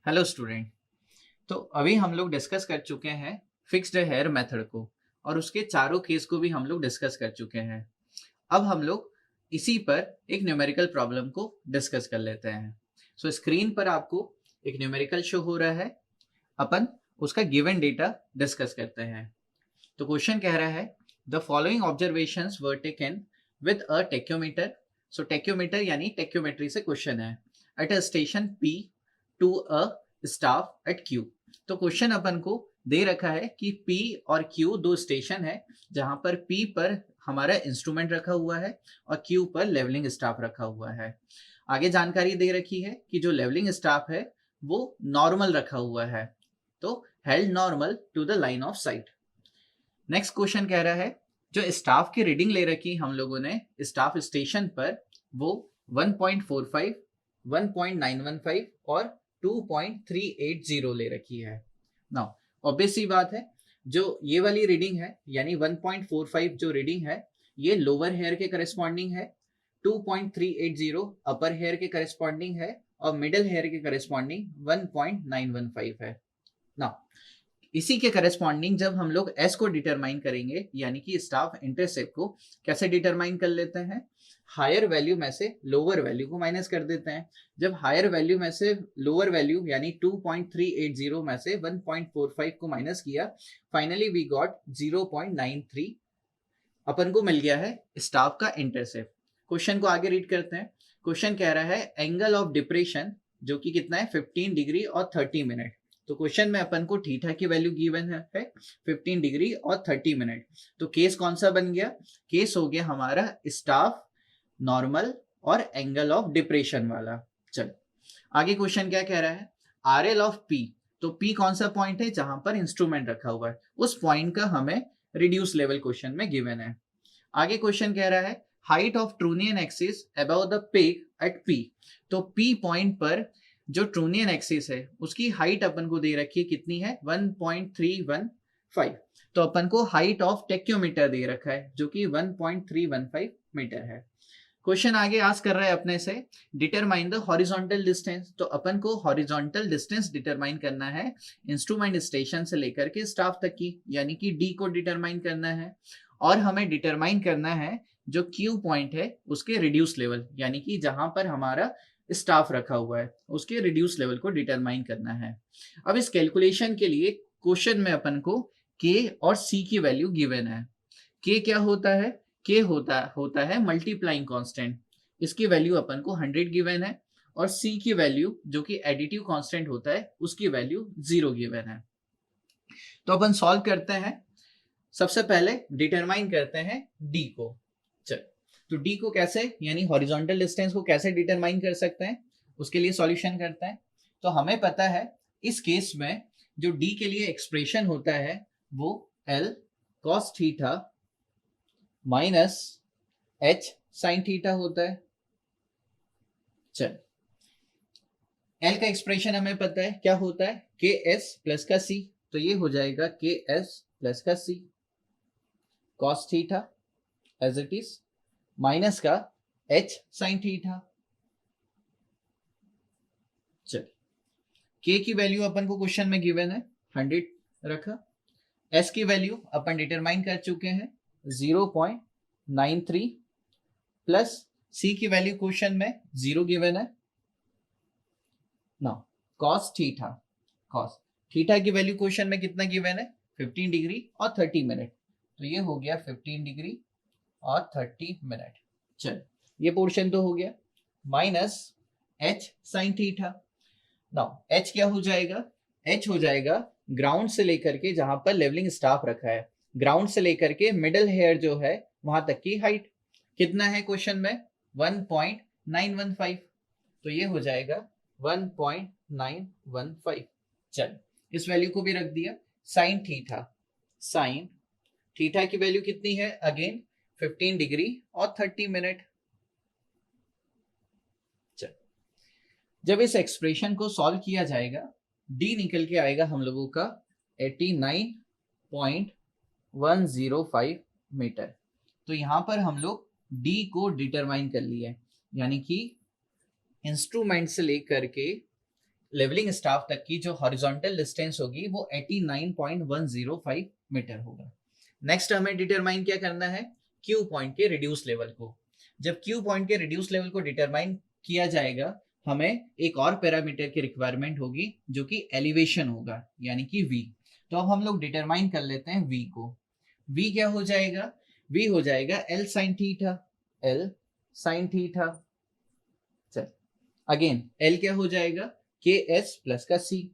Hello student. तो अभी हम लोग डिस्कस कर चुके हैं फिक्स्ड हेयर मेथड को और उसके चारों केस को भी हम लोग डिस्कस कर चुके हैं। अब हम लोग इसी पर एक न्यूमेरिकल प्रॉब्लम को डिस्कस कर लेते हैं। सो स्क्रीन पर आपको एक न्यूमेरिकल शो हो रहा है। अपन उसका गिवन डेटा डिस्कस करते हैं। तो क्वेश्चन कह रहा है the following observations were taken with a tacheometer. So tacheometer यानी टेक्योमेट्री से क्वेश्चन है at a station P to a staff at Q. तो क्वेश्चन अपन को दे रखा है कि P और Q दो स्टेशन है जहां पर P पर हमारा इंस्ट्रूमेंट रखा हुआ है और Q पर लेवलिंग स्टाफ रखा हुआ है। आगे जानकारी दे रखी है कि जो लेवलिंग स्टाफ है वो नॉर्मल रखा हुआ है, तो held normal to the line of sight. Next question कह रहा है जो स्टाफ की रीडिंग ले रखी हम लोगों ने स्टाफ स्टेशन पर वो 1.45, 1.915 और 2.380 ले रखी है। नाउ ऑब्वियस सी बात है, जो ये वाली रीडिंग है यानी 1.45 जो रीडिंग है ये लोअर हेयर के करस्पॉन्डिंग है, 2.380 अपर हेयर के करस्पॉन्डिंग है और मिडिल हेयर के करस्पॉन्डिंग 1.915 है। नाउ इसी के करस्पॉन्डिंग जब हम लोग एस को डिटरमाइन करेंगे यानी कि स्टाफ इंटरसेप्ट को कैसे डिटरमाइन कर लेते हैं, हायर वैल्यू में से लोअर वैल्यू को माइनस कर देते हैं। जब हायर वैल्यू में से लोअर वैल्यू यानी 2.380 में से 1.45 को माइनस किया, फाइनली वी गॉट 0.93 अपन को मिल गया है स्टाफ का इंटरसेप्ट। क्वेश्चन को आगे रीड करते हैं। क्वेश्चन कह रहा है एंगल ऑफ डिप्रेशन जो कि कितना है 15 डिग्री और 30 मिनट। तो क्वेश्चन में अपन को थीटा की वैल्यू गिवन है 15 डिग्री और 30 मिनट। तो केस कौन सा बन गया, केस हो गया हमारा स्टाफ नॉर्मल और एंगल ऑफ डिप्रेशन वाला। चल आगे क्वेश्चन क्या कह रहा है, आर एल ऑफ पी। तो पी कौन सा पॉइंट है जहां पर इंस्ट्रूमेंट रखा हुआ है, उस पॉइंट का हमें रिड्यूस लेवल क्वेश्चन में गिवन है। आगे क्वेश्चन कह रहा है height of trunnion axis above the peg at P. तो पी पॉइंट पर जो ट्रूनियन एक्सिस है उसकी हाइट अपन को दे रखी है कितनी है 1.315। तो अपन को हाइट ऑफ टेक्योमीटर दे रखा है जो कि 1.315 मीटर है। क्वेश्चन आगे आस्क कर रहा है अपने से डिटरमाइन द हॉरिजॉन्टल डिस्टेंस। तो अपन को हॉरिजॉन्टल डिस्टेंस डिटरमाइन करना है इंस्ट्रूमेंट स्टेशन से लेकर के स्टाफ तक की, यानी कि डी को डिटरमाइन करना है और हमें डिटरमाइन करना है जो क्यू पॉइंट है उसके रिड्यूस लेवल यानी कि जहां पर हमारा स्टाफ रखा हुआ है उसके रिड्यूस लेवल को डिटरमाइन करना है। अब इस कैलकुलेशन के लिए क्वेश्चन में अपन को के और सी की वैल्यू गिवन है। के क्या होता है, के होता है मल्टीप्लाइंग कांस्टेंट, इसकी वैल्यू अपन को 100 गिवन है और सी की वैल्यू जो कि एडिटिव कांस्टेंट होता है उसकी वैल्यू 0 गिवन है। तो अपन सॉल्व करते हैं। सबसे पहले डिटरमाइन करते हैं डी को। चल तो डी को कैसे यानी हॉरिजॉन्टल डिस्टेंस को कैसे डिटरमाइन कर सकते हैं, उसके लिए सॉल्यूशन करते हैं। तो हमें पता है इस केस में जो डी के लिए एक्सप्रेशन होता है वो L cos theta minus H sine theta होता है। चल एल का एक्सप्रेशन हमें पता है क्या होता है, के एस प्लस का सी। तो ये हो जाएगा के एस प्लस का C cos theta as it is minus का एच साइन थीटा। चल के की वैल्यू अपन को क्वेश्चन में गिवन है 100 रखा, एस की वैल्यू अपन डिटरमाइन कर चुके हैं 0.93 प्लस सी की वैल्यू क्वेश्चन में 0 गिवन है। Now cos theta, cos theta की वैल्यू क्वेश्चन में कितना गिवन है 15 डिग्री और 30 मिनट। तो ये हो गया 15 डिग्री और 30 मिनट। चल ये पोर्शन तो हो गया minus H sine theta. Now H क्या हो जाएगा, एच हो जाएगा ग्राउंड से लेकर के जहां पर लेवलिंग स्टाफ रखा है, ग्राउंड से लेकर के मिडल हेयर जो है वहां तक की हाइट कितना है क्वेश्चन में 1.915। तो ये हो जाएगा 1.915। चल इस वैल्यू को भी रख दिया। साइन थीटा, साइन थीटा की वैल्यू कितनी है अगेन 15 डिग्री और 30 मिनट। चल जब इस एक्सप्रेशन को सॉल्व किया जाएगा डी निकल के आएगा हम लोगों का 89.105 मीटर। तो यहां पर हम लोग डी को डिटरमाइन कर लिया, यानी कि इंस्ट्रूमेंट से लेकर के लेवलिंग स्टाफ तक की जो हॉरिजॉन्टल डिस्टेंस होगी वो 89.105 मीटर होगा। नेक्स्ट हमें डिटरमाइन क्या करना है, क्यू पॉइंट के रिड्यूस लेवल को। जब क्यू पॉइंट के रिड्यूस लेवल को डिटरमाइन किया जाएगा, हमें एक और पैरामीटर की रिक्वायरमेंट होगी जो कि एलिवेशन होगा, यानी कि v। तो अब हम लोग डिटरमाइन कर लेते हैं v को। v क्या हो जाएगा, v हो जाएगा l sin theta, l sin theta. चल अगेन l क्या हो जाएगा, ks प्लस का c,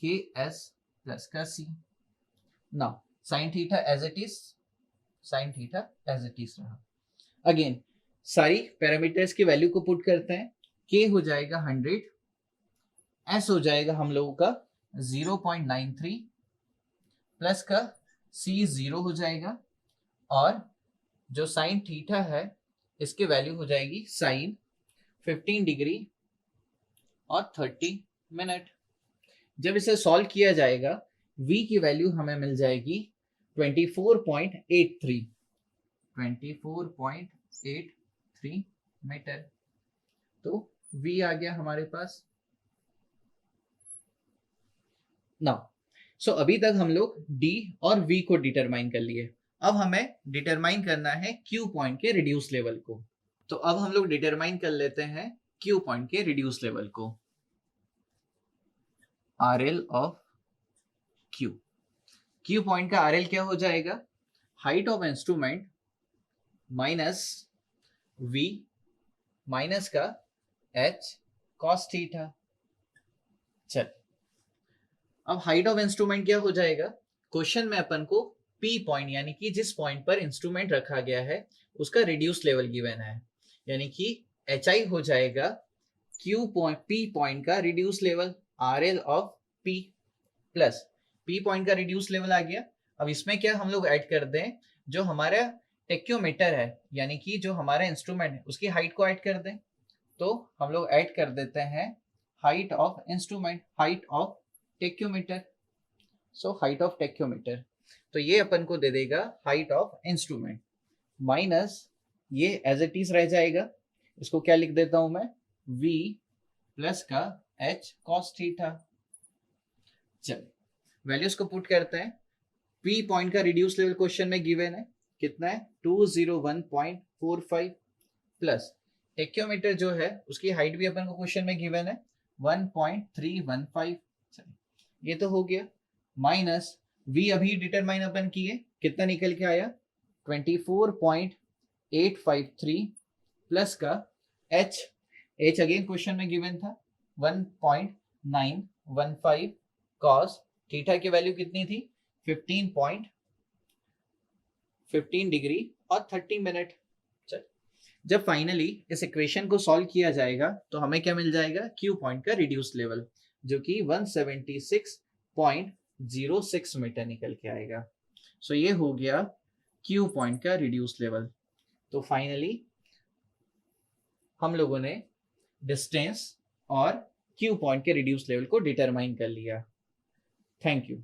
ks प्लस का c। Now sin theta as it is, sin theta as it is रहा। अगेन सारी पैरामीटर्स की वैल्यू को पुट करते हैं। k हो जाएगा 100, s हो जाएगा हम लोगों का 0.93 प्लस का c 0 हो जाएगा, और जो साइन थीटा है इसकी वैल्यू हो जाएगी साइन 15 डिग्री और 30 मिनट। जब इसे सॉल्व किया जाएगा v की वैल्यू हमें मिल जाएगी 24.83 मीटर। तो v आ गया हमारे पास। नाउ सो अभी तक हम लोग d और v को डिटरमाइन कर लिए। अब हमें डिटरमाइन करना है q पॉइंट के रिड्यूस लेवल को। तो अब हम लोग डिटरमाइन कर लेते हैं q पॉइंट के रिड्यूस लेवल को। RL of q, q point का RL क्या हो जाएगा, height of instrument minus v minus का h cos थीटा। चल अब हाइट ऑफ इंस्ट्रूमेंट क्या हो जाएगा, क्वेश्चन में अपन को P पॉइंट यानी कि जिस पॉइंट पर इंस्ट्रूमेंट रखा गया है उसका रिड्यूस लेवल गिवन है, यानी कि HI हो जाएगा Q पॉइंट P पॉइंट का reduce level RL of P plus P point का रिड्यूस लेवल आ गया। अब इसमें क्या हम लोग ऐड कर दें, जो हमारा टेक्योमीटर है यानी कि जो हमारा इंस्ट्रूमेंट है उसकी हाइट को ऐड कर दें। तो हम लोग ऐड कर देते हैं height of instrument, height of tacheometer. So height of tacheometer, तो ये अपन को दे देगा हाइट ऑफ इंस्ट्रूमेंट माइनस ये एज इट इज रह जाएगा। इसको क्या लिख देता हूं मैं, v प्लस का h cos थीटा। चल वैल्यूज को पुट करते हैं। P पॉइंट का रिड्यूस लेवल क्वेश्चन में गिवन है, कितना है 201.45 प्लस टेक्योमीटर जो है उसकी हाइट भी अपन को क्वेश्चन में गिवन है 1.315। ये तो हो गया, माइनस v अभी डिटरमाइन अपन किए, कितना निकल के आया 24.853 प्लस का h अगेन क्वेश्चन में गिवन था 1.915 cos थीटा की वैल्यू कितनी थी 15 डिग्री और 30 मिनट। चल जब फाइनली इस इक्वेशन को सॉल्व किया जाएगा तो हमें क्या मिल जाएगा, क्यू पॉइंट का रिड्यूस लेवल जो कि 176.06 मीटर निकल के आएगा। सो ये हो गया क्यू पॉइंट का रिड्यूस लेवल। तो फाइनली हम लोगों ने डिस्टेंस और क्यू पॉइंट के रिड्यूस लेवल को डिटरमाइन कर लिया। Thank you.